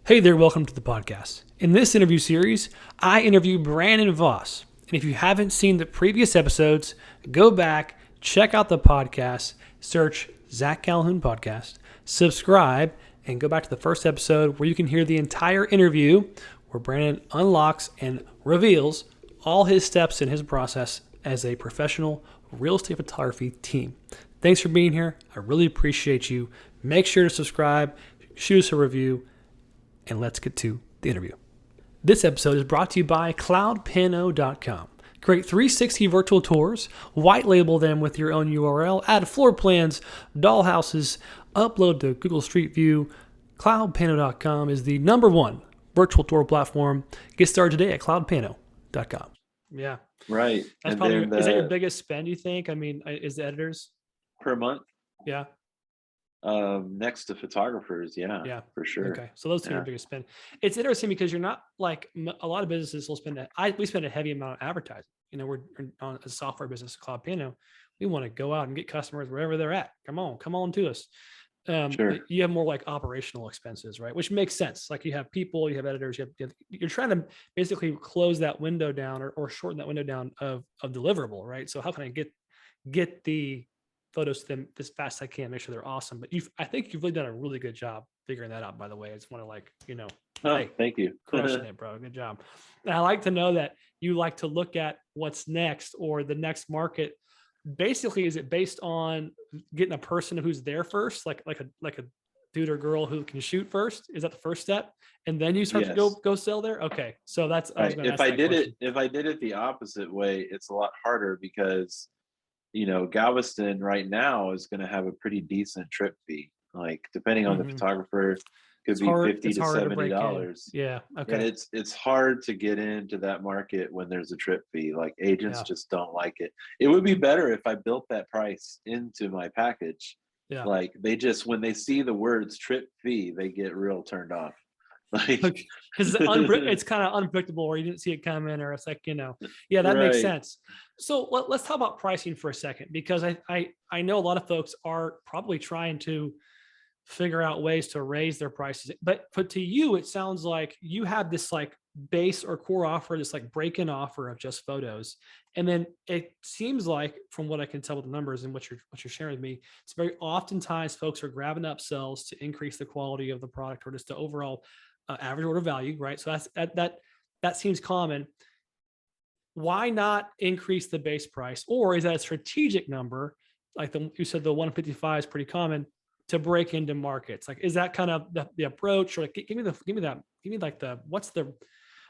Hey there, welcome to the podcast. In this interview series, I interview Brandon Voss. And if you haven't seen the previous episodes, go back, check out the podcast, search Zach Calhoun Podcast, subscribe, and go back to the first episode where you can hear the entire interview where Brandon unlocks and reveals all his steps in his process as a professional real estate photography team. Thanks for being here. I really appreciate you. Make sure to subscribe, shoot us a review, and let's get to the interview. This episode is brought to you by CloudPano.com. Create 360 virtual tours, white label them with your own URL, add floor plans, dollhouses, upload to Google Street View. CloudPano.com is the #1 virtual tour platform. Get started today at CloudPano.com. Yeah. Right. That's And probably, then is that your biggest spend, you think? I mean, is the editors? per month, Yeah. next to photographers, Yeah. for sure. Okay. So those two are Yeah. your biggest spend. It's interesting because you're not like a lot of businesses will spend we spend a heavy amount on advertising. You know, we're on a software business, CloudPano. We want to go out and get customers wherever they're at. Come on to us. Sure. You have more like operational expenses, right? Which makes sense. Like you have people, you have editors, you're trying to basically close that window down or shorten that window down of deliverable, right? So how can I get the photos to them as fast as I can, make sure they're awesome. But I think you've really done a really good job figuring that out, by the way. I just want to Oh, hey, thank you. crushing it, bro. Good job. And I like to know that you like to look at what's next or the next market. Basically, is it based on getting a person who's there first, like a dude or girl who can shoot first? Is that the first step? And then you start to Yes. go sell there? Okay. So that's I was Right. gonna ask that question. If I did it the opposite way, it's a lot harder because Galveston right now is going to have a pretty decent trip fee. Like depending on the Mhm. photographer, could It's be hard. 50 It's to harder to 70 break in. dollars. Yeah. And Okay. it's hard to get into that market when there's a trip fee. Like agents Yeah. just don't like it. It would be better if I built that price into my package. Yeah. Like they just when they see the words trip fee, they get real turned off. Like Because it's kind of unpredictable or you didn't see it coming or it's like, yeah, that makes right. sense. So let's talk about pricing for a second, because I know a lot of folks are probably trying to figure out ways to raise their prices. But to you, it sounds like you have this like base or core offer, this like break-in offer of just photos. And then it seems like, from what I can tell with the numbers and what you're sharing with me, it's very oftentimes folks are grabbing upsells to increase the quality of the product or just the overall average order value, right? So that seems common. Why not increase the base price, or is that a strategic number? Like you said, the 155 is pretty common to break into markets. Like, is that kind of the approach? Or like, give me like what's the,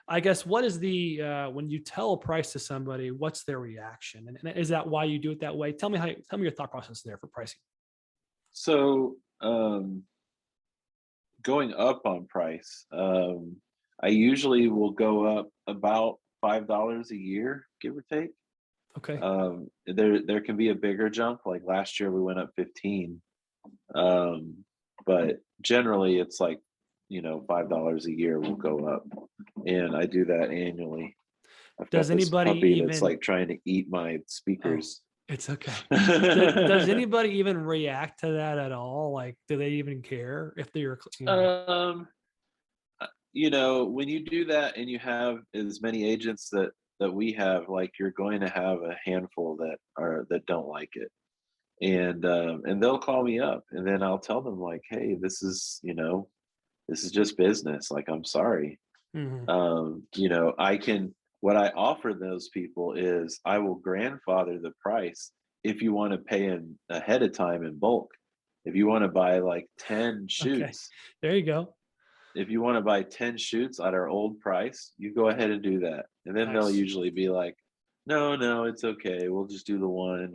I guess, what is the when you tell a price to somebody, what's their reaction, and is that why you do it that way? Tell me your thought process there for pricing. So going up on price, I usually will go up about $5 a year, give or take. Okay. There can be a bigger jump. Like last year, we went up 15. But generally, it's like $5 a year will go up, and I do that annually. I've got Does this anybody puppy that's even? like trying to eat my Oh, speakers. it's okay. Does anybody even react to that at all? Like, do they even care if they're, Um, when you do that and you have as many agents that we have, like you're going to have a handful that don't like it, and they'll call me up, and then I'll tell them like, hey, this is just business. Like, I'm sorry. Mhm. I can, what I offer those people is I will grandfather the price if you want to pay in ahead of time in bulk. If you want to buy like 10 Okay, shoots, there you go. if you want to buy 10 shoots at our old price, you go ahead and do that. And then they'll Nice. usually be like, no, it's okay. We'll just do the one,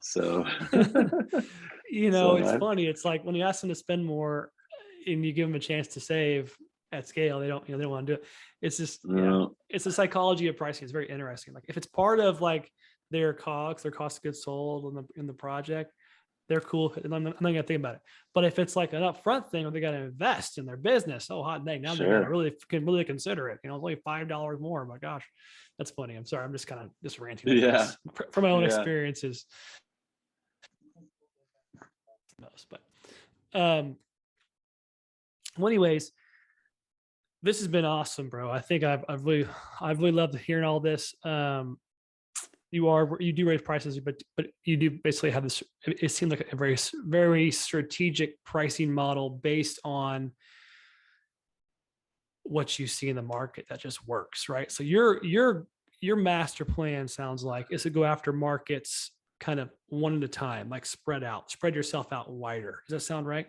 so It's so funny. It's like when you ask them to spend more and you give them a chance to save at scale, they don't, they don't want to do it. It's just, no, it's the psychology of pricing. It's very interesting. Like if it's part of like their COGS, their cost of goods sold in the project, they're cool. And I'm not gonna think about it. But if it's like an upfront thing where they got to invest in their business, oh hot dang, now they got to sure. really consider it. It's only $5 more. My gosh, that's funny. I'm sorry. I'm just kind of just ranting over Yeah. this from my own Yeah. experiences. But um, Well, anyways, this has been awesome, bro. I think I've really loved hearing all this. You do raise prices, but you do basically have this. It seems like a very strategic pricing model based on what you see in the market that just works, right? So your master plan sounds like is to go after markets kind of one at a time, like spread yourself out wider. Does that sound right?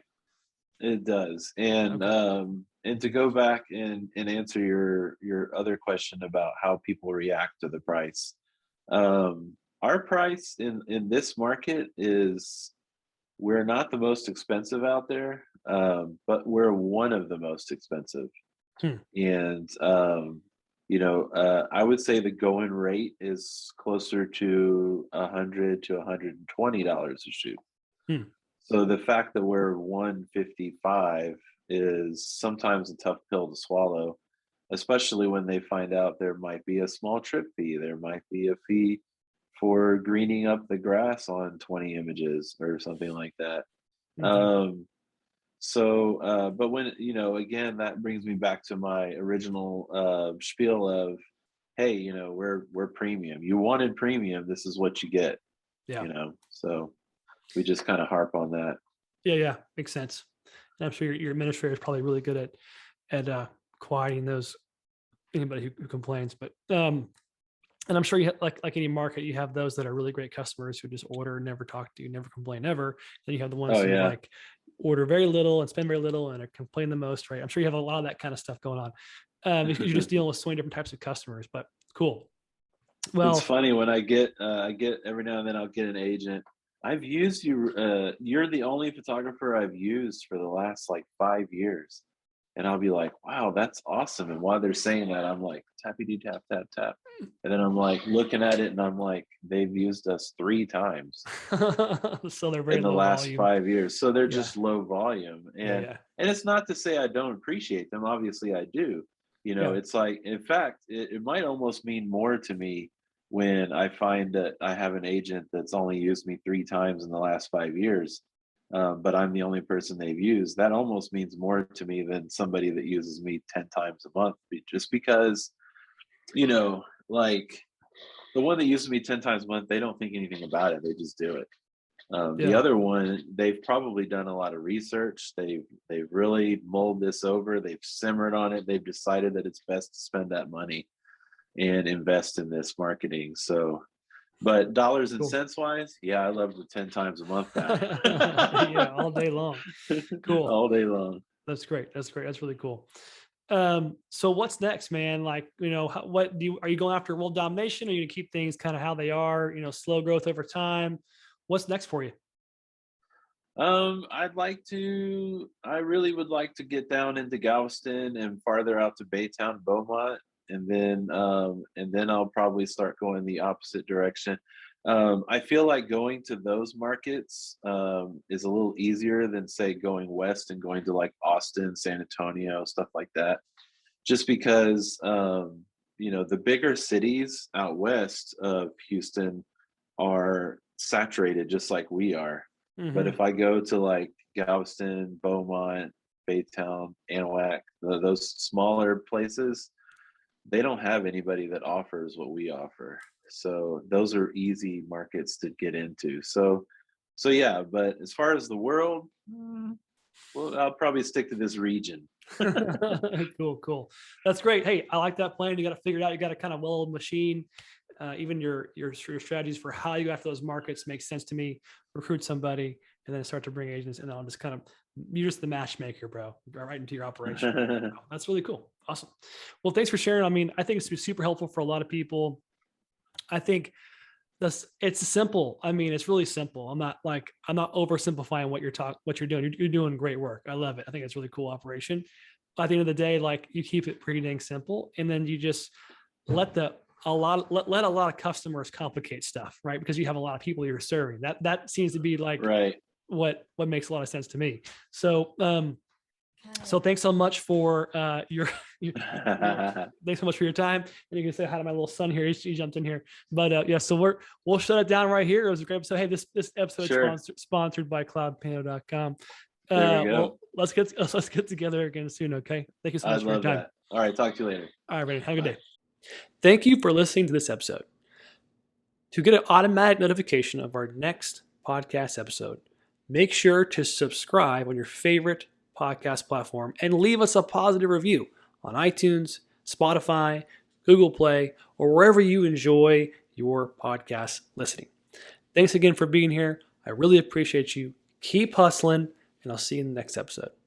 It does. Okay. And to go back and answer your other question about how people react to the price. Our price in this market is, we're not the most expensive out there, but we're one of the most expensive. Hmm. And I would say the going rate is closer to $100 to $120 a shoe. Hmm. So the fact that we're 155 is sometimes a tough pill to swallow, especially when they find out there might be a small trip fee, there might be a fee for greening up the grass on 20 images or something like that. Okay. But when, again, that brings me back to my original spiel of, hey, we're premium. You wanted premium. This is what you get. Yeah. So we just kind of harp on that. Yeah. Makes sense. And I'm sure your administrator is probably really good at quieting those anybody who complains. But and I'm sure you have, like any market, you have those that are really great customers who just order, never talk to you, never complain ever. Then you have the ones Oh who yeah. like order very little and spend very little and complain the most, right? I'm sure you have a lot of that kind of stuff going on. Because you're just dealing with so many different types of customers. But cool. It's Well, funny when I get every now and then I'll get an agent. I've used you. You're the only photographer I've used for the last like 5 years, and I'll be like, "Wow, that's awesome!" And while they're saying that, I'm like, "Tappy do tap tap tap," and then I'm like looking at it, and I'm like, "They've used us 3 times so they're very in the low last volume. 5 years," so they're Yeah. just low volume, and Yeah. and it's not to say I don't appreciate them. Obviously, I do. Yeah. It's like, in fact, it might almost mean more to me when I find that I have an agent that's only used me 3 times in the last 5 years, but I'm the only person they've used. That almost means more to me than somebody that uses me 10 times a month, just because, like the one that uses me 10 times a month, they don't think anything about it. They just do it. The Yeah. other one, they've probably done a lot of research. They've really mulled this over. They've simmered on it. They've decided that it's best to spend that money and invest in this marketing. So, but dollars and Cool. cents wise, yeah, I love the 10 times a month guy. Yeah, all day long. Cool. All day long. That's great. That's great. That's really cool. So what's next, man? Like, what are you going after world domination? Or are you gonna keep things kind of how they are, slow growth over time? What's next for you? I really would like to get down into Galveston and farther out to Baytown, Beaumont, and then I'll probably start going the opposite direction. I feel like going to those markets is a little easier than, say, going west and going to like Austin, San Antonio, stuff like that. Just because the bigger cities out west of Houston are saturated just like we are. But Mm-hmm. if I go to like Galveston, Beaumont, Baytown, Anahuac, those smaller places, they don't have anybody that offers what we offer. So those are easy markets to get into. So yeah, but as far as the world, well, I'll probably stick to this region. Cool. That's great. Hey, I like that plan. You got to figure it out. You got a kind of well-oiled machine. Even your strategies for how you go after those markets makes sense to me. Recruit somebody and then start to bring agents, and I'll just kind of you're just the matchmaker, bro. Right into your operation. Oh, that's really cool. Awesome. Well, thanks for sharing. I mean, I think it's super helpful for a lot of people. I think it's simple. I mean, it's really simple. I'm not oversimplifying what you're doing. You're doing great work. I love it. I think it's a really cool operation. But at the end of the day, like you keep it pretty dang simple, and then you just let let a lot of customers complicate stuff, right? Because you have a lot of people you're serving. That seems to be like Right. what makes a lot of sense to me. So thanks so much for thanks so much for your time. And you can say hi to my little son here. He jumped in here. But yeah, so we'll shut it down right here. It was a great episode. Hey, this episode Sure. sponsored by cloudpano.com. There we go. let's get together again soon. Okay. Thank you so I much for your love time. that. All right, talk to you later. All right, Brandon. Have a good Bye. day. Thank you for listening to this episode. To get an automatic notification of our next podcast episode, make sure to subscribe on your favorite podcast platform and leave us a positive review on iTunes, Spotify, Google Play, or wherever you enjoy your podcast listening. Thanks again for being here. I really appreciate you. Keep hustling, and I'll see you in the next episode.